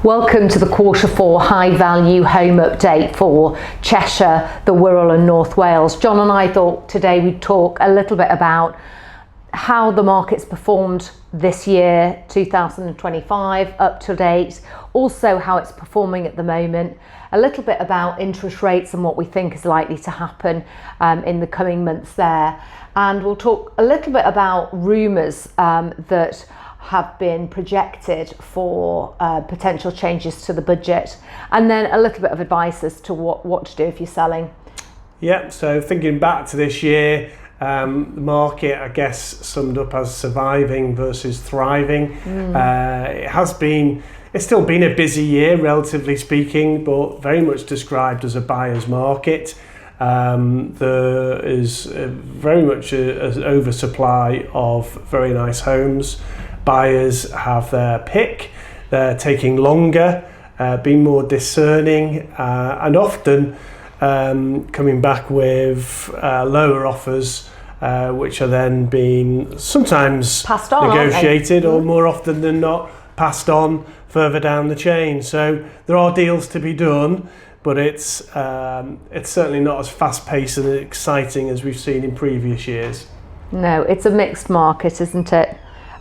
Welcome to the Q4 High Value Home Update for Cheshire, the Wirral and North Wales. John and I thought today we'd talk a little bit about how the market's performed this year, 2025, up to date, also how it's performing at the moment, a little bit about interest rates and what we think is likely to happen in the coming months there. And we'll talk a little bit about rumours that have been projected for potential changes to the budget, and then a little bit of advice as to what to do if you're selling. Yeah, so thinking back to this year, the market, I guess, summed up as surviving versus thriving. It's still been a busy year, relatively speaking, but very much described as a buyer's market. There is very much an oversupply of very nice homes. Buyers have their pick, they're taking longer, being more discerning, and often coming back with lower offers, which are then being sometimes passed on, negotiated, or more often than not passed on further down the chain. So there are deals to be done, but it's certainly not as fast-paced and exciting as we've seen in previous years. No, it's a mixed market, isn't it?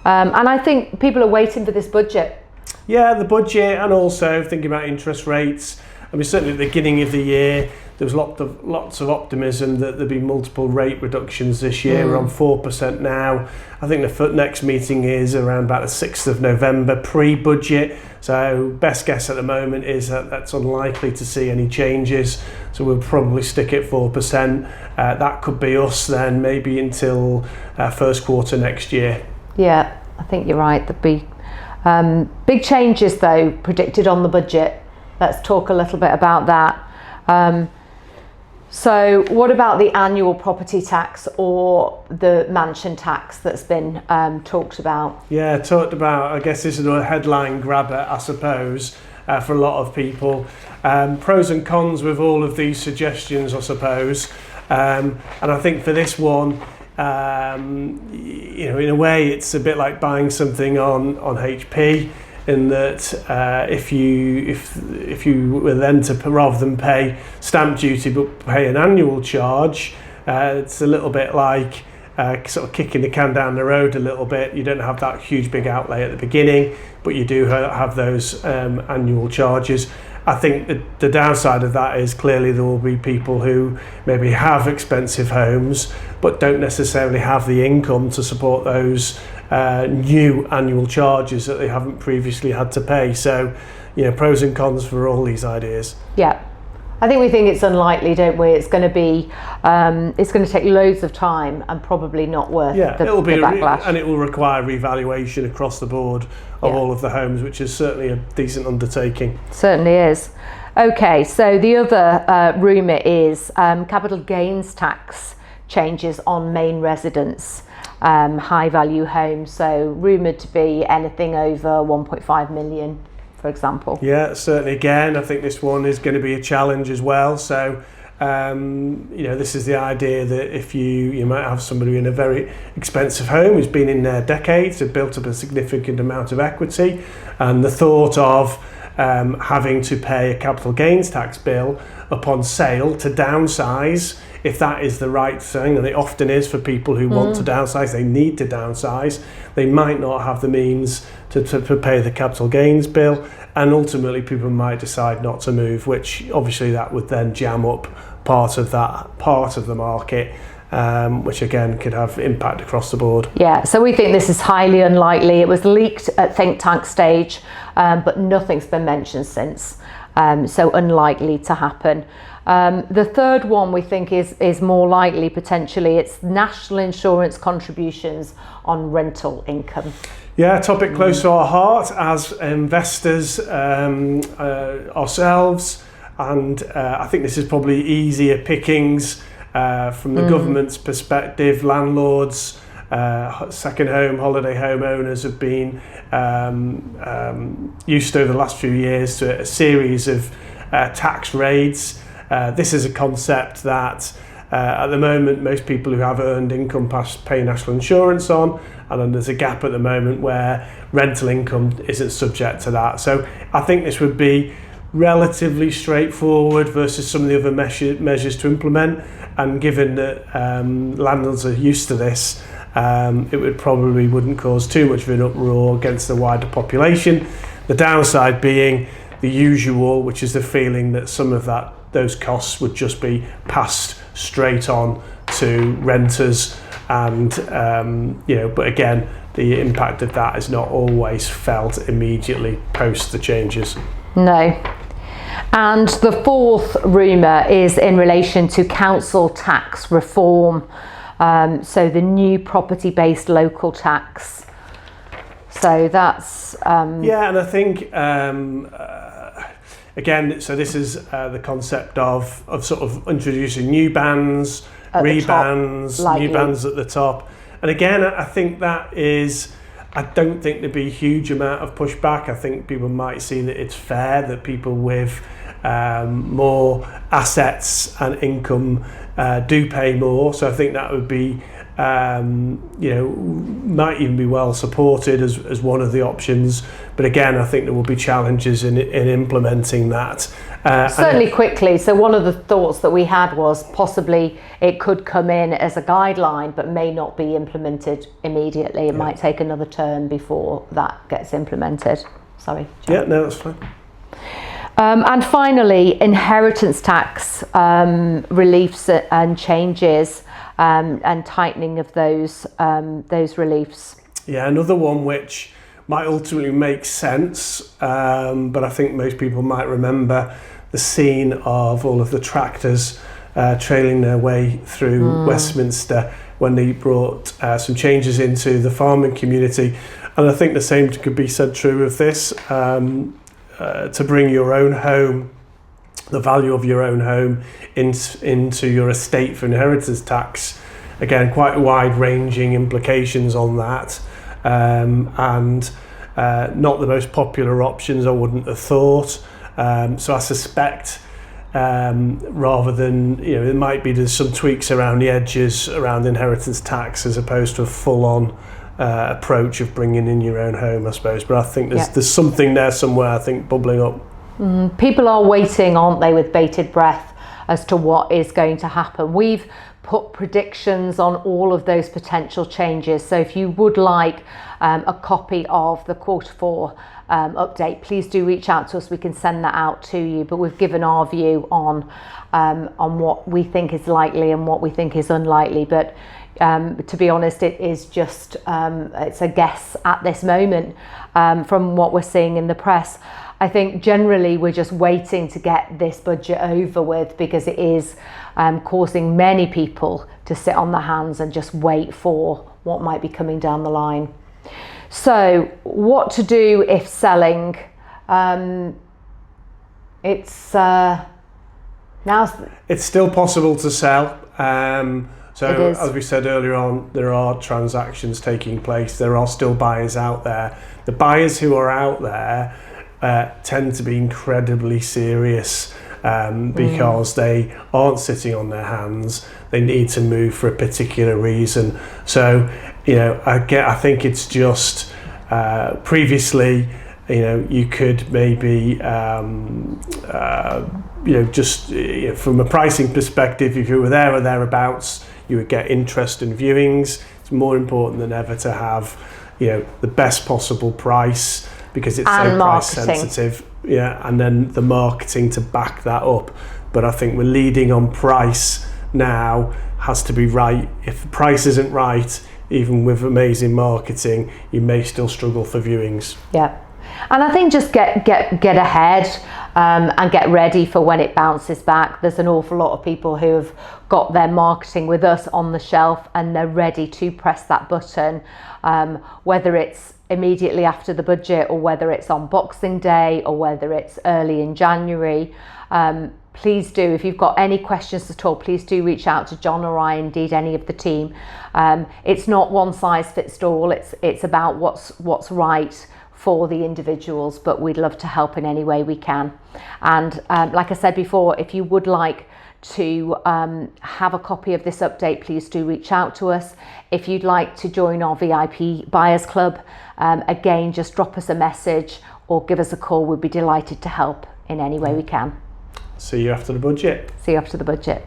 And I think people are waiting for this budget. Yeah, the budget, and also thinking about interest rates. I mean, certainly at the beginning of the year, there was lots of optimism that there'd be multiple rate reductions this year. We're on 4% now. I think the next meeting is around about the 6th of November, pre-budget. So best guess at the moment is that that's unlikely to see any changes. So we'll probably stick at 4%. That could be us then, maybe until first quarter next year. Yeah, I think you're right. There'll be big changes, though, predicted on the budget. Let's talk a little bit about that. So what about the annual property tax or the mansion tax that's been talked about? Yeah, talked about. I guess this is a headline grabber, I suppose, for a lot of people. Pros and cons with all of these suggestions, I suppose. And I think for this one, in a way, it's a bit like buying something on HP, in that if you were then to, rather than pay stamp duty but pay an annual charge, it's a little bit like sort of kicking the can down the road a little bit. You don't have that huge big outlay at the beginning, but you do have those annual charges. I think the downside of that is clearly there will be people who maybe have expensive homes but don't necessarily have the income to support those new annual charges that they haven't previously had to pay. So, pros and cons for all these ideas. Yeah, I think we think it's unlikely, don't we? It's going to be, it's going to take loads of time and probably not worth the backlash. And it will require revaluation across the board of all of the homes, which is certainly a decent undertaking. Certainly is. Okay, so the other rumour is capital gains tax changes on main residence, high value homes. So rumoured to be anything over 1.5 million. For example. Yeah, certainly. Again, I think this one is going to be a challenge as well. So, this is the idea that if you might have somebody in a very expensive home who's been in there decades, have built up a significant amount of equity, and the thought of having to pay a capital gains tax bill upon sale to downsize, if that is the right thing, and it often is for people who want to downsize, they need to downsize, they might not have the means to pay the capital gains bill, and ultimately people might decide not to move, which obviously that would then jam up part of the market, which again could have impact across the board. Yeah, so we think this is highly unlikely. It was leaked at think tank stage, but nothing's been mentioned since, so unlikely to happen. The third one we think is more likely potentially. It's national insurance contributions on rental income. Yeah, a topic close to our heart as investors ourselves, and I think this is probably easier pickings from the government's perspective. Landlords, second home, holiday home owners have been used over the last few years to a series of tax raids. This is a concept that At the moment, most people who have earned income pay national insurance on, and then there's a gap at the moment where rental income isn't subject to that. So I think this would be relatively straightforward versus some of the other measures to implement, and given that landlords are used to this, it wouldn't cause too much of an uproar against the wider population. The downside being the usual, which is the feeling that some of those costs would just be passed straight on to renters, and but again, the impact of that is not always felt immediately post the changes. No. And the fourth rumour is in relation to council tax reform, so the new property-based local tax. So that's and I think again, so this is the concept of sort of introducing new bands, rebans, new bands at the top, and again, I think that is. I don't think there'd be a huge amount of pushback. I think people might see that it's fair that people with more assets and income do pay more. So I think that would be, might even be well supported as one of the options. But again, I think there will be challenges in implementing that. Certainly quickly. So one of the thoughts that we had was possibly it could come in as a guideline, but may not be implemented immediately. It might take another term before that gets implemented. Sorry, John. Yeah, no, that's fine. And finally, inheritance tax reliefs and changes and tightening of those reliefs. Yeah, another one which might ultimately make sense, but I think most people might remember the scene of all of the tractors trailing their way through Westminster when they brought some changes into the farming community. And I think the same could be said true of this. To bring your own home, the value of your own home into your estate for inheritance tax. Again, quite wide-ranging implications on that, and not the most popular options, I wouldn't have thought. So I suspect, rather than, there might be some tweaks around the edges around inheritance tax as opposed to a full-on approach of bringing in your own home, I suppose. But I think there's something there somewhere, I think, bubbling up. People are waiting, aren't they, with bated breath as to what is going to happen. We've put predictions on all of those potential changes. So if you would like a copy of the Q4 update, please do reach out to us. We can send that out to you. But we've given our view on what we think is likely and what we think is unlikely. But to be honest, it is just it's a guess at this moment from what we're seeing in the press. I think generally we're just waiting to get this budget over with, because it is causing many people to sit on their hands and just wait for what might be coming down the line. So what to do if selling? It's still possible to sell. So as we said earlier on, there are transactions taking place. There are still buyers out there. The buyers who are out there tend to be incredibly serious because they aren't sitting on their hands. They need to move for a particular reason. So, I think it's just previously, you could maybe, from a pricing perspective, if you were there or thereabouts, you would get interest in viewings. It's more important than ever to have, the best possible price, because it's so price sensitive. Yeah, and then the marketing to back that up. But I think we're leading on price now, has to be right. If the price isn't right, even with amazing marketing, you may still struggle for viewings. Yeah. And I think just get ahead and get ready for when it bounces back. There's an awful lot of people who have got their marketing with us on the shelf and they're ready to press that button, whether it's immediately after the budget or whether it's on Boxing Day or whether it's early in January. Please do, if you've got any questions at all, please do reach out to John or I, indeed any of the team. It's not one size fits all. It's about what's right for the individuals, but we'd love to help in any way we can. And like I said before, if you would like to have a copy of this update, please do reach out to us. If you'd like to join our VIP Buyers Club, again, just drop us a message or give us a call. We'd be delighted to help in any way we can. See you after the budget. See you after the budget.